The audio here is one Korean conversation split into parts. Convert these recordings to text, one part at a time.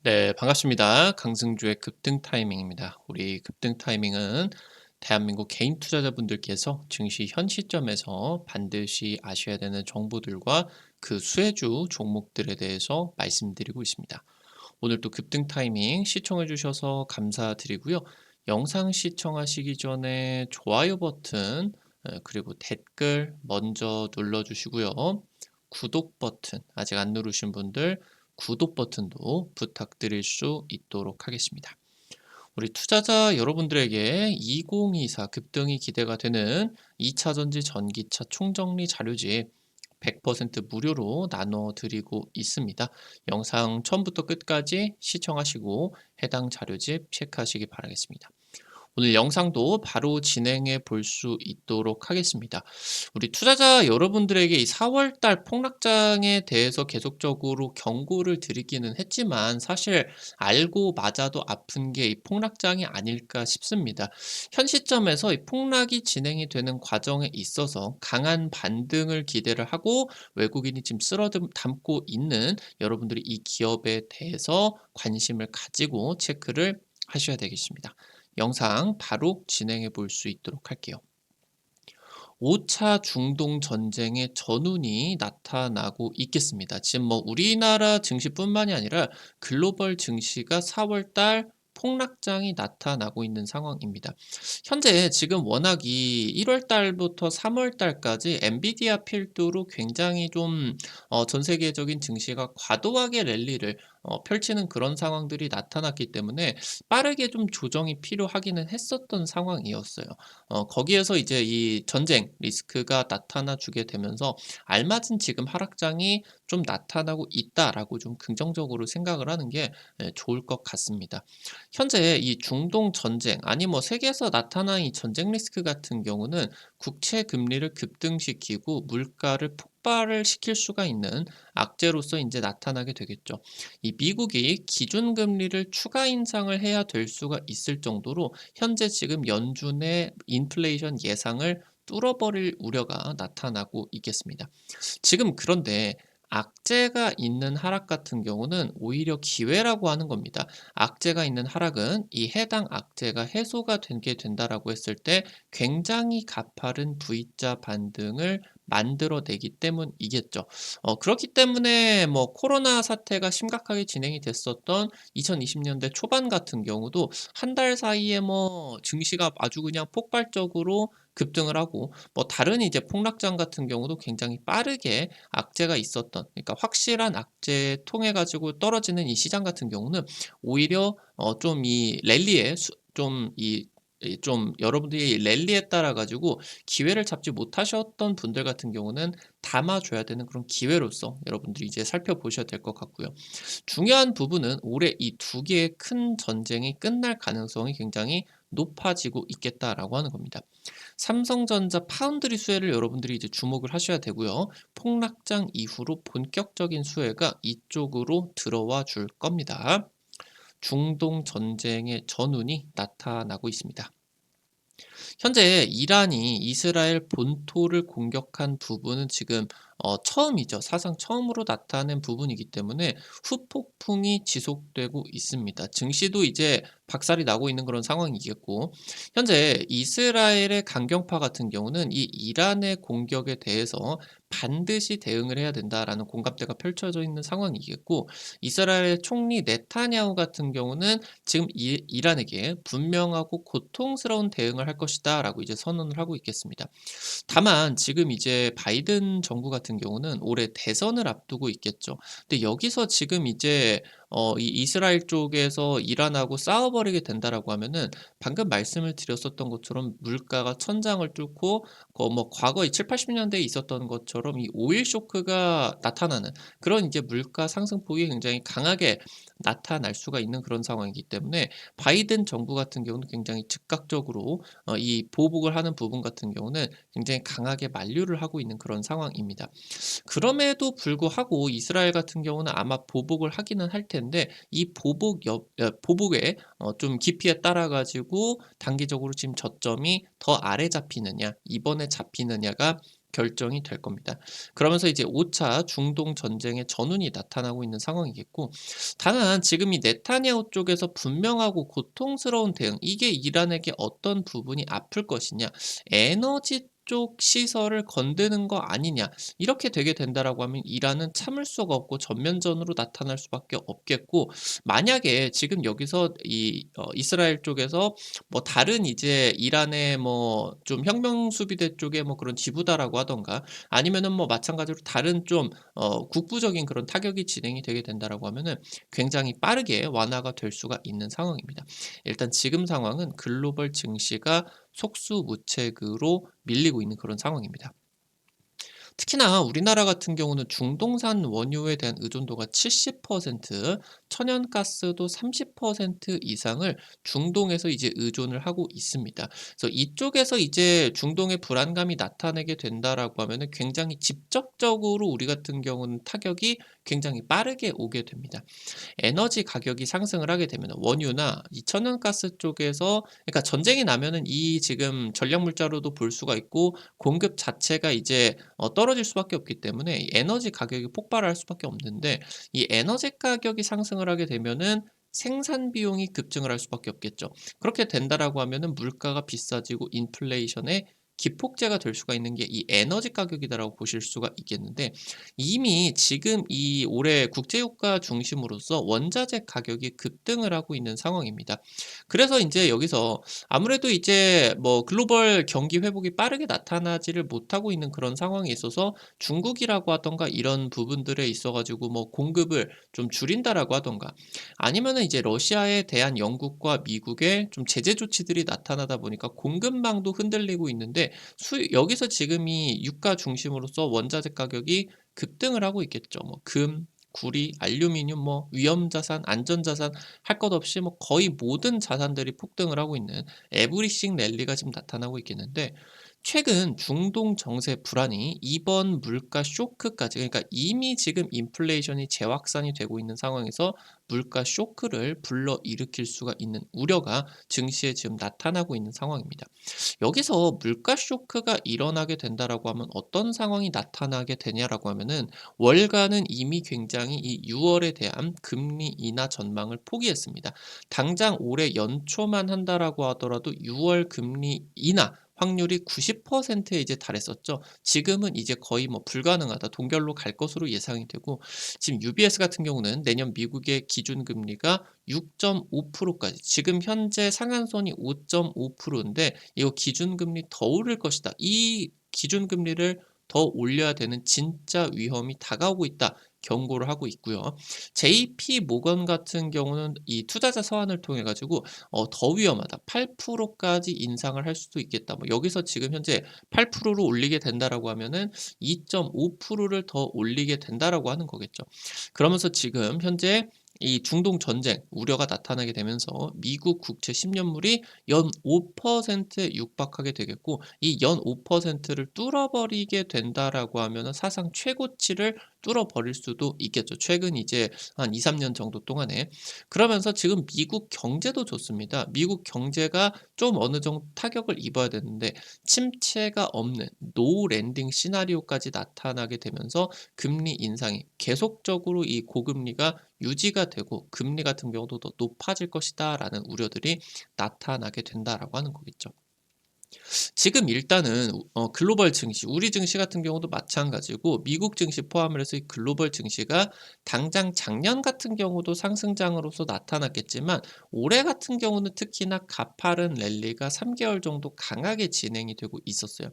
네, 반갑습니다. 강승주의 급등 타이밍입니다. 우리 급등 타이밍은 대한민국 개인 투자자분들께서 증시 현 시점에서 반드시 아셔야 되는 정보들과 그 수혜주 종목들에 대해서 말씀드리고 있습니다. 오늘도 급등 타이밍 시청해 주셔서 감사드리고요. 영상 시청하시기 전에 좋아요 버튼, 그리고 댓글 먼저 눌러주시고요. 구독 버튼 아직 안 누르신 분들 구독 버튼도 부탁드릴 수 있도록 하겠습니다. 우리 투자자 여러분들에게 2024 급등이 기대가 되는 2차 전지 전기차 총정리 자료집 100% 무료로 나눠 드리고 있습니다. 영상 처음부터 끝까지 시청하시고 해당 자료집 체크하시기 바라겠습니다. 오늘 영상도 바로 진행해 볼 수 있도록 하겠습니다. 우리 투자자 여러분들에게 이 4월달 폭락장에 대해서 계속적으로 경고를 드리기는 했지만 사실 알고 맞아도 아픈 게 이 폭락장이 아닐까 싶습니다. 현 시점에서 이 폭락이 진행이 되는 과정에 있어서 강한 반등을 기대를 하고 외국인이 지금 쓸어 담고 있는 여러분들이 이 기업에 대해서 관심을 가지고 체크를 하셔야 되겠습니다. 영상 바로 진행해 볼 수 있도록 할게요. 5차 중동 전쟁의 전운이 나타나고 있겠습니다. 지금 뭐 우리나라 증시뿐만이 아니라 글로벌 증시가 4월 달 폭락장이 나타나고 있는 상황입니다. 현재 지금 워낙 이 1월 달부터 3월 달까지 엔비디아 필두로 굉장히 좀 전 세계적인 증시가 과도하게 랠리를 펼치는 그런 상황들이 나타났기 때문에 빠르게 좀 조정이 필요하기는 했었던 상황이었어요. 거기에서 이제 이 전쟁 리스크가 나타나 주게 되면서 알맞은 지금 하락장이 좀 나타나고 있다라고 좀 긍정적으로 생각을 하는 게 좋을 것 같습니다. 현재 이 중동 전쟁 아니 뭐 세계에서 나타난 이 전쟁 리스크 같은 경우는 국채 금리를 급등시키고 물가를 폭발을 시킬 수가 있는 악재로서 이제 나타나게 되겠죠. 이 미국이 기준금리를 추가 인상을 해야 될 수가 있을 정도로 현재 지금 연준의 인플레이션 예상을 뚫어버릴 우려가 나타나고 있겠습니다. 지금 그런데 악재가 있는 하락 같은 경우는 오히려 기회라고 하는 겁니다. 악재가 있는 하락은 이 해당 악재가 해소가 되게 된다라고 했을 때 굉장히 가파른 V자 반등을 만들어내기 때문이겠죠. 그렇기 때문에 뭐 코로나 사태가 심각하게 진행이 됐었던 2020년대 초반 같은 경우도 한 달 사이에 뭐 증시가 아주 그냥 폭발적으로 급등을 하고 뭐 다른 이제 폭락장 같은 경우도 굉장히 빠르게 악재가 있었던 그러니까 확실한 악재 통해 가지고 떨어지는 이 시장 같은 경우는 오히려 좀 이 랠리에 좀 좀 여러분들이 랠리에 따라 가지고 기회를 잡지 못하셨던 분들 같은 경우는 담아 줘야 되는 그런 기회로서 여러분들이 이제 살펴보셔야 될 것 같고요. 중요한 부분은 올해 이 두 개의 큰 전쟁이 끝날 가능성이 굉장히 높아지고 있겠다라고 하는 겁니다. 삼성전자 파운드리 수혜를 여러분들이 이제 주목을 하셔야 되고요. 폭락장 이후로 본격적인 수혜가 이쪽으로 들어와 줄 겁니다. 중동 전쟁의 전운이 나타나고 있습니다. 현재 이란이 이스라엘 본토를 공격한 부분은 지금 처음이죠. 사상 처음으로 나타낸 부분이기 때문에 후폭풍이 지속되고 있습니다. 증시도 이제 박살이 나고 있는 그런 상황이겠고 현재 이스라엘의 강경파 같은 경우는 이 이란의 공격에 대해서 반드시 대응을 해야 된다라는 공감대가 펼쳐져 있는 상황이겠고 이스라엘 총리 네타냐후 같은 경우는 지금 이란에게 분명하고 고통스러운 대응을 할 것이다라고 이제 선언을 하고 있겠습니다. 다만 지금 이제 바이든 정부 같은 경우는 올해 대선을 앞두고 있겠죠. 근데 여기서 지금 이제 이 이스라엘 쪽에서 이란하고 싸워버리게 된다라고 하면은 방금 말씀을 드렸었던 것처럼 물가가 천장을 뚫고 뭐 과거 7-80년대에 있었던 것처럼 이 오일 쇼크가 나타나는 그런 이제 물가 상승폭이 굉장히 강하게 나타날 수가 있는 그런 상황이기 때문에 바이든 정부 같은 경우는 굉장히 즉각적으로 이 보복을 하는 부분 같은 경우는 굉장히 강하게 만류를 하고 있는 그런 상황입니다. 그럼에도 불구하고 이스라엘 같은 경우는 아마 보복을 하기는 할 텐데 이 보복의 좀 깊이에 따라 가지고 단기적으로 지금 저점이 더 아래 잡히느냐 이번에 잡히느냐가 결정이 될 겁니다. 그러면서 이제 5차 중동 전쟁의 전운이 나타나고 있는 상황이겠고, 다만 지금 이 네타냐후 쪽에서 분명하고 고통스러운 대응, 이게 이란에게 어떤 부분이 아플 것이냐, 에너지 쪽 시설을 건드는 거 아니냐, 이렇게 되게 된다라고 하면 이란은 참을 수가 없고 전면전으로 나타날 수밖에 없겠고, 만약에 지금 여기서 이스라엘 쪽에서 뭐 다른 이제 이란의 뭐 좀 혁명 수비대 쪽에 뭐 그런 지부다라고 하던가, 아니면은 뭐 마찬가지로 다른 좀 국부적인 그런 타격이 진행이 되게 된다라고 하면은 굉장히 빠르게 완화가 될 수가 있는 상황입니다. 일단 지금 상황은 글로벌 증시가 속수무책으로 밀리고 있는 그런 상황입니다. 특히나 우리나라 같은 경우는 중동산 원유에 대한 의존도가 70%, 천연가스도 30% 이상을 중동에서 이제 의존을 하고 있습니다. 그래서 이쪽에서 이제 중동의 불안감이 나타나게 된다라고 하면은 굉장히 직접적으로 우리 같은 경우는 타격이 굉장히 빠르게 오게 됩니다. 에너지 가격이 상승을 하게 되면 원유나 이 천연가스 쪽에서, 그러니까 전쟁이 나면은 이 지금 전략 물자로도 볼 수가 있고 공급 자체가 이제 떨어질 수밖에 없기 때문에 이 에너지 가격이 폭발할 수밖에 없는데, 이 에너지 가격이 상승을 하게 되면은 생산 비용이 급증을 할 수밖에 없겠죠. 그렇게 된다라고 하면은 물가가 비싸지고 인플레이션의 기폭제가 될 수가 있는 게 이 에너지 가격이다라고 보실 수가 있겠는데, 이미 지금 이 올해 국제유가 중심으로서 원자재 가격이 급등을 하고 있는 상황입니다. 그래서 인제 여기서 아무래도 이제 뭐 글로벌 경기 회복이 빠르게 나타나지를 못하고 있는 그런 상황에 있어서 중국이라고 하던가 이런 부분들에 있어 가지고 뭐 공급을 좀 줄인다라고 하던가, 아니면은 이제 러시아에 대한 영국과 미국의 좀 제재 조치들이 나타나다 보니까 공급망도 흔들리고 있는데, 여기서 지금 이 유가 중심으로서 원자재 가격이 급등을 하고 있겠죠. 뭐 금, 구리, 알루미늄, 뭐 위험자산, 안전자산 할 것 없이 뭐 거의 모든 자산들이 폭등을 하고 있는 에브리싱 랠리가 지금 나타나고 있겠는데, 최근 중동 정세 불안이 이번 물가 쇼크까지, 그러니까 이미 지금 인플레이션이 재확산이 되고 있는 상황에서 물가 쇼크를 불러일으킬 수가 있는 우려가 증시에 지금 나타나고 있는 상황입니다. 여기서 물가 쇼크가 일어나게 된다라고 하면 어떤 상황이 나타나게 되냐라고 하면은, 월가는 이미 굉장히 이 6월에 대한 금리 인하 전망을 포기했습니다. 당장 올해 연초만 한다라고 하더라도 6월 금리 인하 확률이 90%에 이제 달했었죠. 지금은 이제 거의 뭐 불가능하다, 동결로 갈 것으로 예상이 되고, 지금 UBS 같은 경우는 내년 미국의 기준금리가 6.5%까지, 지금 현재 상한선이 5.5%인데 이거 기준금리 더 오를 것이다, 이 기준금리를 더 올려야 되는 진짜 위험이 다가오고 있다, 경고를 하고 있고요. JP 모건 같은 경우는 이 투자자 서한을 통해 가지고 더 위험하다, 8%까지 인상을 할 수도 있겠다. 뭐 여기서 지금 현재 8%로 올리게 된다라고 하면은 2.5%를 더 올리게 된다라고 하는 거겠죠. 그러면서 지금 현재 이 중동 전쟁 우려가 나타나게 되면서 미국 국채 10년물이 연 5%에 육박하게 되겠고, 이 연 5%를 뚫어버리게 된다라고 하면은 사상 최고치를 뚫어버릴 수도 있겠죠. 최근 이제 한 2-3년 정도 동안에. 그러면서 지금 미국 경제도 좋습니다. 미국 경제가 좀 어느 정도 타격을 입어야 되는데 침체가 없는 노 랜딩 시나리오까지 나타나게 되면서 금리 인상이 계속적으로 이 고금리가 유지가 되고 금리 같은 경우도 더 높아질 것이다라는 우려들이 나타나게 된다라고 하는 거겠죠. 지금 일단은 글로벌 증시, 우리 증시 같은 경우도 마찬가지고 미국 증시 포함을 해서 이 글로벌 증시가 당장 작년 같은 경우도 상승장으로서 나타났겠지만, 올해 같은 경우는 특히나 가파른 랠리가 3개월 정도 강하게 진행이 되고 있었어요.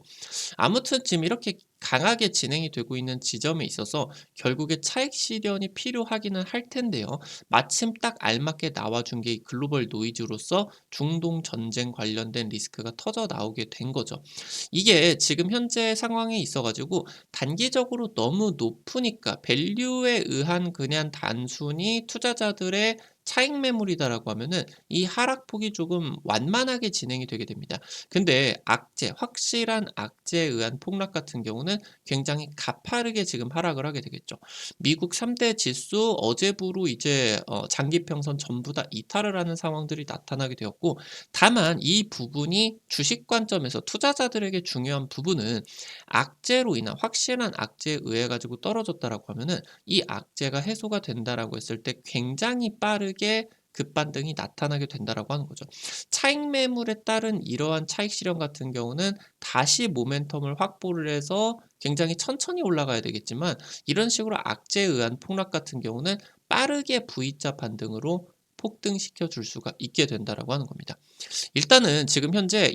아무튼 지금 이렇게 강하게 진행이 되고 있는 지점에 있어서 결국에 차익 실현이 필요하기는 할 텐데요. 마침 딱 알맞게 나와준 게 이 글로벌 노이즈로서 중동 전쟁 관련된 리스크가 터져 나오게 된 거죠. 이게 지금 현재 상황에 있어 가지고 단기적으로 너무 높으니까 밸류에 의한 그냥 단순히 투자자들의 차익 매물이다라고 하면은 이 하락폭이 조금 완만하게 진행이 되게 됩니다. 근데 확실한 악재에 의한 폭락 같은 경우는 굉장히 가파르게 지금 하락을 하게 되겠죠. 미국 3대 지수 어제부로 이제 장기 평선 전부 다 이탈을 하는 상황들이 나타나게 되었고, 다만 이 부분이 주식 관점에서 투자자들에게 중요한 부분은 악재로 인한 확실한 악재에 의해 가지고 떨어졌다라고 하면은 이 악재가 해소가 된다라고 했을 때 굉장히 빠르게 급반등이 나타나게 된다라고 하는 거죠. 차익 매물에 따른 이러한 차익 실현 같은 경우는 다시 모멘텀을 확보를 해서 굉장히 천천히 올라가야 되겠지만, 이런 식으로 악재에 의한 폭락 같은 경우는 빠르게 V자 반등으로 폭등시켜 줄 수가 있게 된다라고 하는 겁니다. 일단은 지금 현재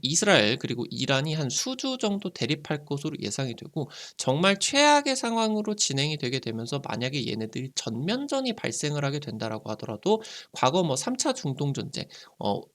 이스라엘 그리고 이란이 한 수주 정도 대립할 것으로 예상이 되고, 정말 최악의 상황으로 진행이 되게 되면서 만약에 얘네들이 전면전이 발생을 하게 된다라고 하더라도, 과거 뭐 3차 중동 전쟁,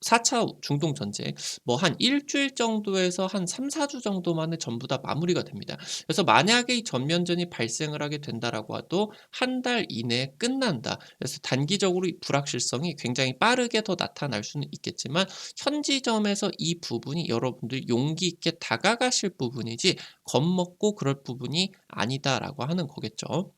4차 중동 전쟁, 뭐 한 일 주일 정도에서 한 3-4주 정도만에 전부 다 마무리가 됩니다. 그래서 만약에 이 전면전이 발생을 하게 된다라고 해도 한 달 이내에 끝난다. 그래서 단기적으로 이 불확실성이 굉장히 빠르게 더 나타날 수는 있겠지만, 현 지점에서 이 부분이 여러분들 용기 있게 다가가실 부분이지 겁먹고 그럴 부분이 아니다라고 하는 거겠죠.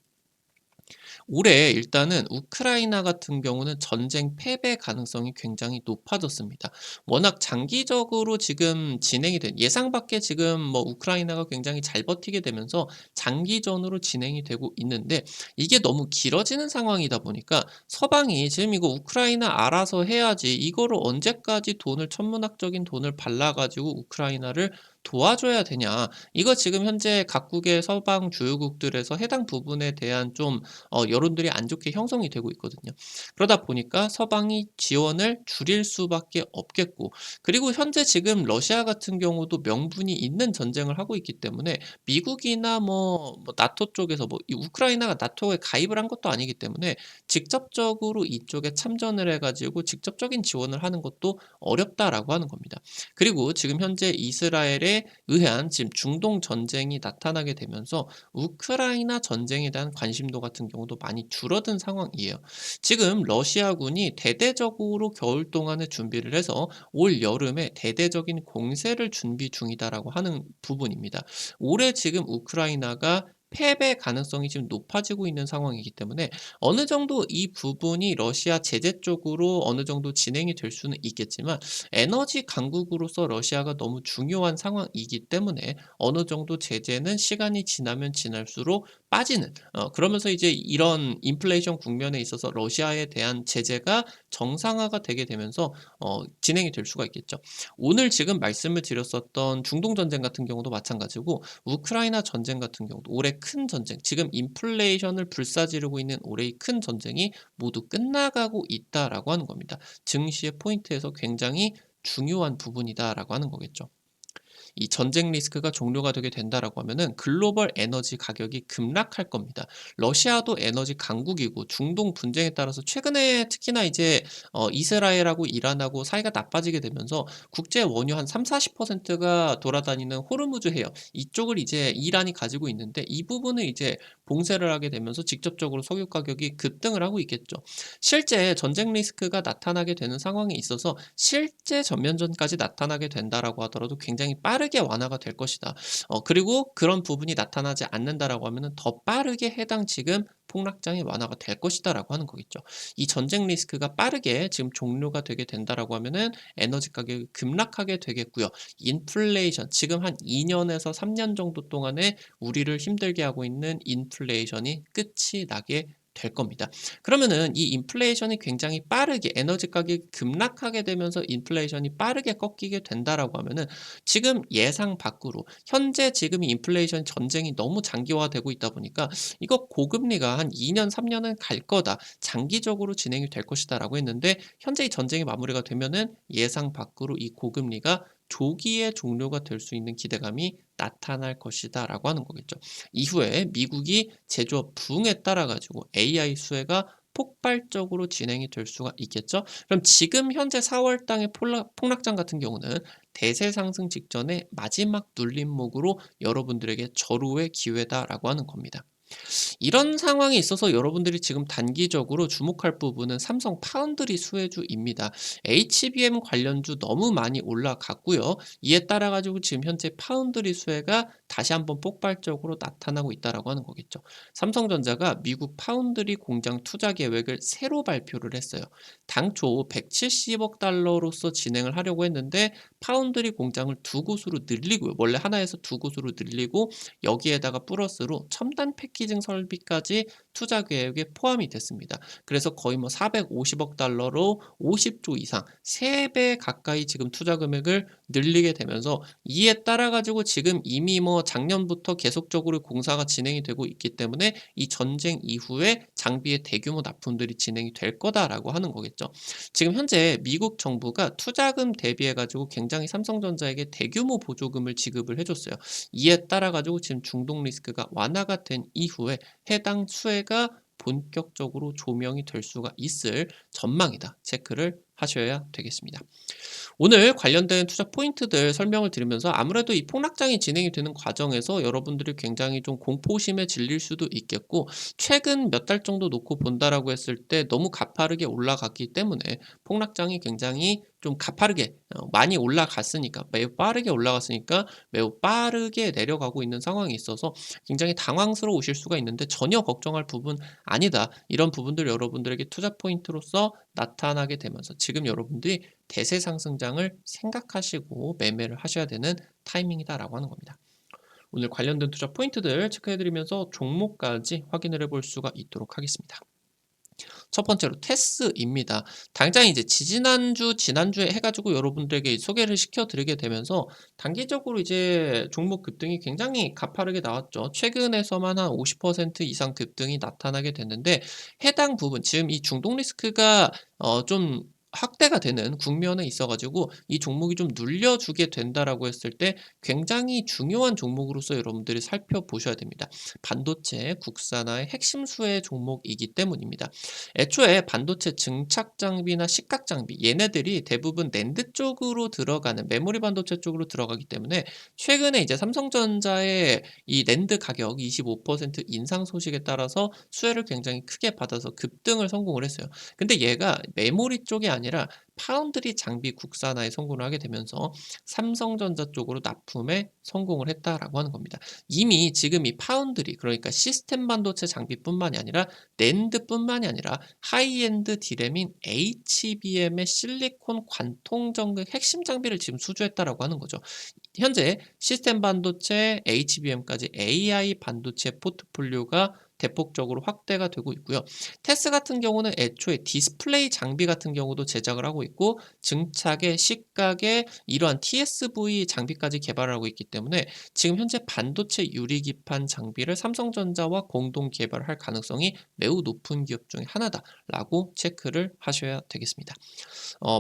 올해 일단은 우크라이나 같은 경우는 전쟁 패배 가능성이 굉장히 높아졌습니다. 워낙 장기적으로 지금 진행이 된, 예상 밖에 지금 뭐 우크라이나가 굉장히 잘 버티게 되면서 장기전으로 진행이 되고 있는데, 이게 너무 길어지는 상황이다 보니까 서방이 지금 이거 우크라이나 알아서 해야지, 이거를 언제까지 돈을, 천문학적인 돈을 발라 가지고 우크라이나를 도와줘야 되냐. 이거 지금 현재 각국의 서방 주요국들에서 해당 부분에 대한 좀 여론들이 안 좋게 형성이 되고 있거든요. 그러다 보니까 서방이 지원을 줄일 수밖에 없겠고, 그리고 현재 지금 러시아 같은 경우도 명분이 있는 전쟁을 하고 있기 때문에 미국이나 뭐 나토 쪽에서, 뭐 이 우크라이나가 나토에 가입을 한 것도 아니기 때문에 직접적으로 이쪽에 참전을 해 가지고 직접적인 지원을 하는 것도 어렵다라고 하는 겁니다. 그리고 지금 현재 이스라엘에 의한 지금 중동 전쟁이 나타나게 되면서 우크라이나 전쟁에 대한 관심도 같은 경우도 많이 줄어든 상황이에요. 지금 러시아군이 대대적으로 겨울 동안에 준비를 해서 올 여름에 대대적인 공세를 준비 중이다라고 하는 부분입니다. 올해 지금 우크라이나가 패배 가능성이 지금 높아지고 있는 상황이기 때문에 어느 정도 이 부분이 러시아 제재 쪽으로 어느 정도 진행이 될 수는 있겠지만, 에너지 강국으로서 러시아가 너무 중요한 상황이기 때문에 어느 정도 제재는 시간이 지나면 지날수록 빠지는, 그러면서 이제 이런 인플레이션 국면에 있어서 러시아에 대한 제재가 정상화가 되게 되면서 진행이 될 수가 있겠죠. 오늘 지금 말씀을 드렸었던 중동 전쟁 같은 경우도 마찬가지고, 우크라이나 전쟁 같은 경우도 올해 큰 전쟁, 지금 인플레이션을 불사지르고 있는 올해의 큰 전쟁이 모두 끝나가고 있다라고 하는 겁니다. 증시의 포인트에서 굉장히 중요한 부분이다라고 하는 거겠죠. 이 전쟁 리스크가 종료가 되게 된다라고 하면은 글로벌 에너지 가격이 급락할 겁니다. 러시아도 에너지 강국이고, 중동 분쟁에 따라서 최근에 특히나 이제 이스라엘하고 이란하고 사이가 나빠지게 되면서 국제 원유 한 30-40%가 돌아다니는 호르무즈 해협, 이쪽을 이제 이란이 가지고 있는데, 이 부분을 이제 봉쇄를 하게 되면서 직접적으로 석유 가격이 급등을 하고 있겠죠. 실제 전쟁 리스크가 나타나게 되는 상황에 있어서 실제 전면전까지 나타나게 된다라고 하더라도 굉장히 빠르게 완화가 될 것이다. 그리고 그런 부분이 나타나지 않는다라고 하면은 더 빠르게 해당 지금 폭락장이 완화가 될 것이다라고 하는 거겠죠. 이 전쟁 리스크가 빠르게 지금 종료가 되게 된다라고 하면은 에너지 가격이 급락하게 되겠고요. 인플레이션, 지금 한 2년에서 3년 정도 동안에 우리를 힘들게 하고 있는 인플레이션이 끝이 나게 될 겁니다. 그러면은 이 인플레이션이 굉장히 빠르게, 에너지 가격이 급락하게 되면서 인플레이션이 빠르게 꺾이게 된다라고 하면은, 지금 예상 밖으로 현재 지금 인플레이션 전쟁이 너무 장기화되고 있다 보니까 이거 고금리가 한 2년 3년은 갈 거다, 장기적으로 진행이 될 것이다라고 했는데, 현재 이 전쟁이 마무리가 되면은 예상 밖으로 이 고금리가 조기에 종료가 될 수 있는 기대감이 나타날 것이다라고 하는 거겠죠. 이후에 미국이 제조업 부흥에 따라 가지고 AI 수혜가 폭발적으로 진행이 될 수가 있겠죠. 그럼 지금 현재 4월 달의 폭락장 같은 경우는 대세 상승 직전의 마지막 눌림목으로 여러분들에게 절호의 기회다라고 하는 겁니다. 이런 상황에 있어서 여러분들이 지금 단기적으로 주목할 부분은 삼성 파운드리 수혜주입니다. HBM 관련주 너무 많이 올라갔고요. 이에 따라 가지고 지금 현재 파운드리 수혜가 다시 한번 폭발적으로 나타나고 있다라고 하는 거겠죠. 삼성전자가 미국 파운드리 공장 투자 계획을 새로 발표를 했어요. 당초 170억 달러로서 진행을 하려고 했는데 파운드리 공장을 두 곳으로 늘리고요. 원래 하나에서 두 곳으로 늘리고 여기에다가 플러스로 첨단 패키징 설비까지 투자 계획에 포함이 됐습니다. 그래서 거의 뭐 450억 달러로 50조 이상 3배 가까이 지금 투자 금액을 늘리게 되면서 이에 따라 가지고 지금 이미 뭐 작년부터 계속적으로 공사가 진행이 되고 있기 때문에 이 전쟁 이후에 장비의 대규모 납품들이 진행이 될 거다라고 하는 거겠죠. 지금 현재 미국 정부가 투자금 대비해 가지고 굉장히 삼성전자에게 대규모 보조금을 지급을 해줬어요. 이에 따라 가지고 지금 중동 리스크가 완화가 된 이후에 해당 수혜가 본격적으로 조명이 될 수가 있을 전망이다. 체크를 하셔야 되겠습니다. 오늘 관련된 투자 포인트들 설명을 드리면서 아무래도 이 폭락장이 진행이 되는 과정에서 여러분들이 굉장히 좀 공포심에 질릴 수도 있겠고, 최근 몇 달 정도 놓고 본다라고 했을 때 너무 가파르게 올라갔기 때문에 폭락장이 굉장히 좀 가파르게 많이 올라갔으니까, 매우 빠르게 올라갔으니까 매우 빠르게 내려가고 있는 상황이 있어서 굉장히 당황스러우실 수가 있는데, 전혀 걱정할 부분 아니다. 이런 부분들 여러분들에게 투자 포인트로서 나타나게 되면서 지금 여러분들이 대세 상승장을 생각하시고 매매를 하셔야 되는 타이밍이다라고 하는 겁니다. 오늘 관련된 투자 포인트들 체크해드리면서 종목까지 확인을 해볼 수가 있도록 하겠습니다. 첫 번째로 테스입니다. 당장 이제 지지난주, 지난주에 해가지고 여러분들에게 소개를 시켜드리게 되면서 단기적으로 이제 종목 급등이 굉장히 가파르게 나왔죠. 최근에서만 한 50% 이상 급등이 나타나게 됐는데, 해당 부분, 지금 이 중동 리스크가 좀 확대가 되는 국면에 있어가지고 이 종목이 좀 눌려주게 된다라고 했을 때 굉장히 중요한 종목으로서 여러분들이 살펴보셔야 됩니다. 반도체 국산화의 핵심 수혜 종목이기 때문입니다. 애초에 반도체 증착 장비나 식각 장비, 얘네들이 대부분 낸드 쪽으로 들어가는, 메모리 반도체 쪽으로 들어가기 때문에 최근에 이제 삼성전자의 이 낸드 가격 25% 인상 소식에 따라서 수혜를 굉장히 크게 받아서 급등을 성공을 했어요. 근데 얘가 메모리 쪽이 아니라 파운드리 장비 국산화에 성공을 하게 되면서 삼성전자 쪽으로 납품에 성공을 했다라고 하는 겁니다. 이미 지금 이 파운드리, 그러니까 시스템 반도체 장비뿐만이 아니라 낸드뿐만이 아니라 하이엔드 디램인 HBM의 실리콘 관통 전극 핵심 장비를 지금 수주했다라고 하는 거죠. 현재 시스템 반도체, HBM까지 AI 반도체 포트폴리오가 대폭적으로 확대가 되고 있고요. 테스 같은 경우는 애초에 디스플레이 장비 같은 경우도 제작을 하고 있고, 증착의 식각의 이러한 TSV 장비까지 개발을 하고 있기 때문에 지금 현재 반도체 유리기판 장비를 삼성전자와 공동 개발할 가능성이 매우 높은 기업 중에 하나다라고 체크를 하셔야 되겠습니다.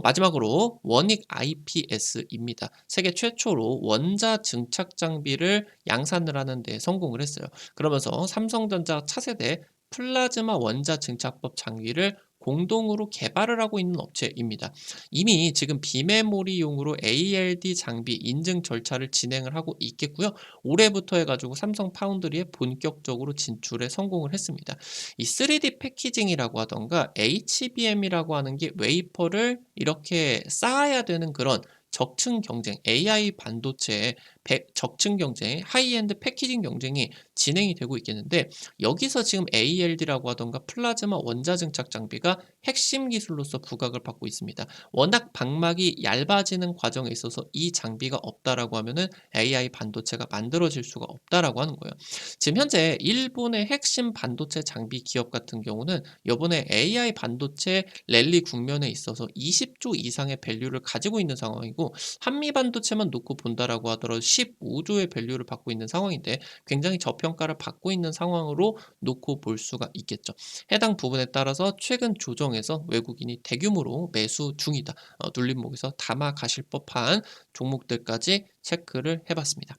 마지막으로 원익 IPS입니다. 세계 최초로 원자 증착 장비를 양산을 하는 데 성공을 했어요. 그러면서 삼성전자 차세대 플라즈마 원자 증착법 장비를 공동으로 개발을 하고 있는 업체입니다. 이미 지금 비메모리용으로 ALD 장비 인증 절차를 진행을 하고 있겠고요. 올해부터 해가지고 삼성 파운드리에 본격적으로 진출에 성공을 했습니다. 이 3D 패키징이라고 하던가 HBM이라고 하는 게 웨이퍼를 이렇게 쌓아야 되는 그런 적층 경쟁, AI 반도체의 적층 경쟁, 하이엔드 패키징 경쟁이 진행이 되고 있겠는데, 여기서 지금 ALD라고 하던가 플라즈마 원자 증착 장비가 핵심 기술로서 부각을 받고 있습니다. 워낙 방막이 얇아지는 과정에 있어서 이 장비가 없다라고 하면은 AI 반도체가 만들어질 수가 없다라고 하는 거예요. 지금 현재 일본의 핵심 반도체 장비 기업 같은 경우는 이번에 AI 반도체 랠리 국면에 있어서 20조 이상의 밸류를 가지고 있는 상황이고, 한미 반도체만 놓고 본다라고 하더라도 15조의 밸류를 받고 있는 상황인데 굉장히 저평가를 받고 있는 상황으로 놓고 볼 수가 있겠죠. 해당 부분에 따라서 최근 조정에서 외국인이 대규모로 매수 중이다. 눌림목에서 담아 가실 법한 종목들까지 체크를 해봤습니다.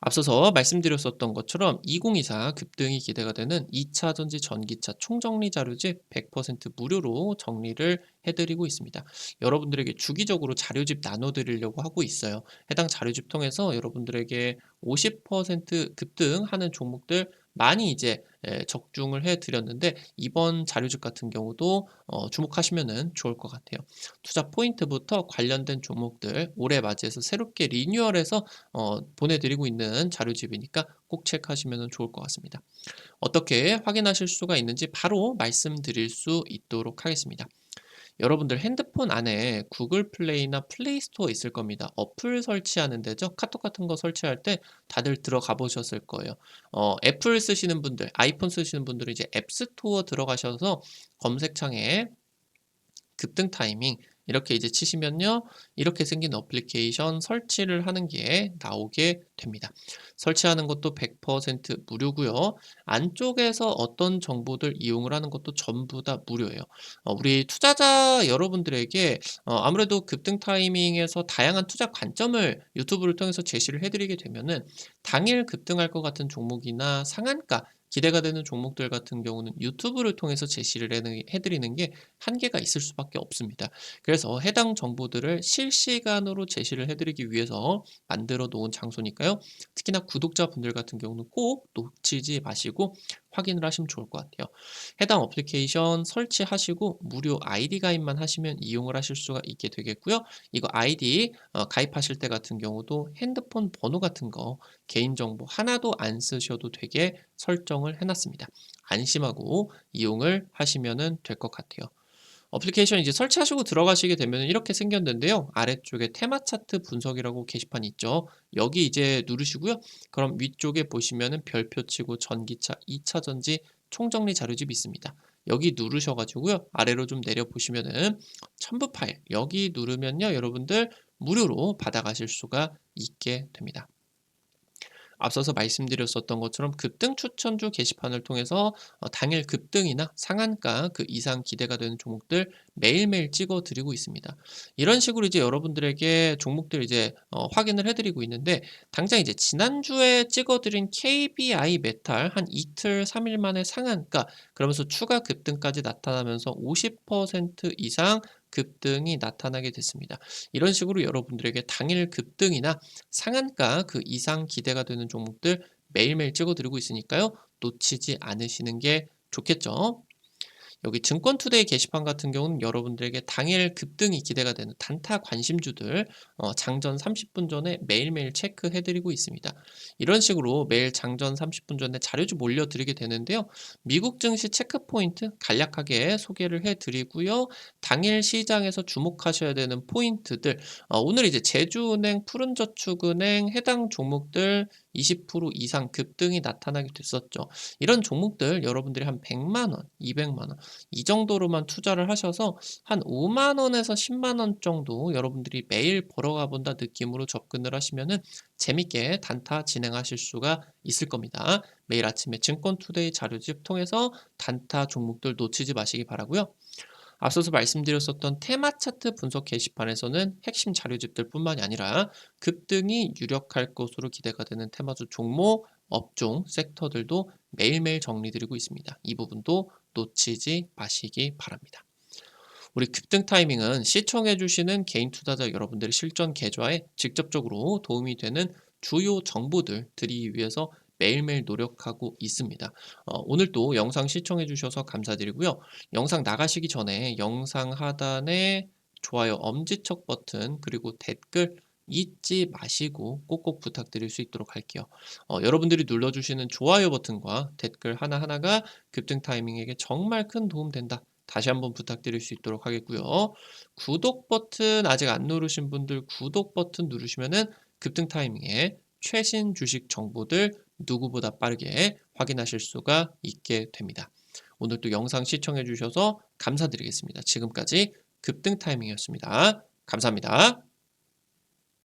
앞서서 말씀드렸었던 것처럼 2024 급등이 기대가 되는 2차 전지 전기차 총정리 자료집 100% 무료로 정리를 해드리고 있습니다. 여러분들에게 주기적으로 자료집 나눠드리려고 하고 있어요. 해당 자료집 통해서 여러분들에게 50% 급등하는 종목들 많이 이제 적중을 해 드렸는데 이번 자료집 같은 경우도 주목하시면은 좋을 것 같아요. 투자 포인트부터 관련된 종목들 올해 맞이해서 새롭게 리뉴얼해서 보내드리고 있는 자료집이니까 꼭 체크하시면 좋을 것 같습니다. 어떻게 확인하실 수가 있는지 바로 말씀드릴 수 있도록 하겠습니다. 여러분들 핸드폰 안에 구글 플레이나 플레이 스토어 있을 겁니다. 어플 설치하는 데죠. 카톡 같은 거 설치할 때 다들 들어가 보셨을 거예요. 애플 쓰시는 분들, 아이폰 쓰시는 분들은 이제 앱스토어 들어가셔서 검색창에 급등 타이밍 이렇게 이제 치시면요. 이렇게 생긴 어플리케이션 설치를 하는 게 나오게 됩니다. 설치하는 것도 100% 무료고요. 안쪽에서 어떤 정보들 이용을 하는 것도 전부 다 무료예요. 우리 투자자 여러분들에게 아무래도 급등 타이밍에서 다양한 투자 관점을 유튜브를 통해서 제시를 해드리게 되면은 당일 급등할 것 같은 종목이나 상한가 기대가 되는 종목들 같은 경우는 유튜브를 통해서 제시를 해드리는 게 한계가 있을 수밖에 없습니다. 그래서 해당 정보들을 실시간으로 제시를 해드리기 위해서 만들어 놓은 장소니까요. 특히나 구독자분들 같은 경우는 꼭 놓치지 마시고 확인을 하시면 좋을 것 같아요. 해당 어플리케이션 설치하시고 무료 아이디 가입만 하시면 이용을 하실 수가 있게 되겠고요. 이거 아이디 가입하실 때 같은 경우도 핸드폰 번호 같은 거 개인정보 하나도 안 쓰셔도 되게 설정을 해놨습니다. 안심하고 이용을 하시면 될 것 같아요. 어플리케이션 이제 설치하시고 들어가시게 되면 이렇게 생겼는데요. 아래쪽에 테마 차트 분석이라고 게시판 있죠. 여기 이제 누르시고요. 그럼 위쪽에 보시면은 별표 치고 전기차 2차 전지 총정리 자료집이 있습니다. 여기 누르셔가지고요. 아래로 좀 내려 보시면은 첨부 파일 여기 누르면요. 여러분들 무료로 받아가실 수가 있게 됩니다. 앞서서 말씀드렸었던 것처럼 급등 추천주 게시판을 통해서 당일 급등이나 상한가 그 이상 기대가 되는 종목들 매일매일 찍어 드리고 있습니다. 이런 식으로 이제 여러분들에게 종목들 이제 확인을 해드리고 있는데 당장 이제 지난주에 찍어 드린 KBI 메탈 한 이틀 3일 만에 상한가 그러면서 추가 급등까지 나타나면서 50% 이상 급등이 나타나게 됐습니다. 이런 식으로 여러분들에게 당일 급등이나 상한가 그 이상 기대가 되는 종목들 매일매일 찍어드리고 있으니까요. 놓치지 않으시는 게 좋겠죠. 여기 증권투데이 게시판 같은 경우는 여러분들에게 당일 급등이 기대가 되는 단타 관심주들 장전 30분 전에 매일매일 체크해드리고 있습니다. 이런 식으로 매일 장전 30분 전에 자료주 올려드리게 되는데요. 미국 증시 체크포인트 간략하게 소개를 해드리고요. 당일 시장에서 주목하셔야 되는 포인트들 오늘 이제 제주은행, 푸른저축은행 해당 종목들 20% 이상 급등이 나타나게 됐었죠. 이런 종목들 여러분들이 한 100만 원, 200만 원 이 정도로만 투자를 하셔서 한 5만 원에서 10만 원 정도 여러분들이 매일 벌어가 본다 느낌으로 접근을 하시면은 재밌게 단타 진행하실 수가 있을 겁니다. 매일 아침에 증권투데이 자료집 통해서 단타 종목들 놓치지 마시기 바라고요. 앞서서 말씀드렸었던 테마 차트 분석 게시판에서는 핵심 자료집들 뿐만이 아니라 급등이 유력할 것으로 기대가 되는 테마주 종목, 업종, 섹터들도 매일매일 정리드리고 있습니다. 이 부분도 놓치지 마시기 바랍니다. 우리 급등 타이밍은 시청해주시는 개인 투자자 여러분들의 실전 계좌에 직접적으로 도움이 되는 주요 정보들 드리기 위해서 매일매일 노력하고 있습니다. 오늘도 영상 시청해주셔서 감사드리고요. 영상 나가시기 전에 영상 하단에 좋아요 엄지척 버튼 그리고 댓글 잊지 마시고 꼭꼭 부탁드릴 수 있도록 할게요. 여러분들이 눌러주시는 좋아요 버튼과 댓글 하나하나가 급등 타이밍에게 정말 큰 도움 된다. 다시 한번 부탁드릴 수 있도록 하겠고요. 구독 버튼 아직 안 누르신 분들 구독 버튼 누르시면은 급등 타이밍에 최신 주식 정보들 누구보다 빠르게 확인하실 수가 있게 됩니다. 오늘도 영상 시청해 주셔서 감사드리겠습니다. 지금까지 급등 타이밍이었습니다. 감사합니다.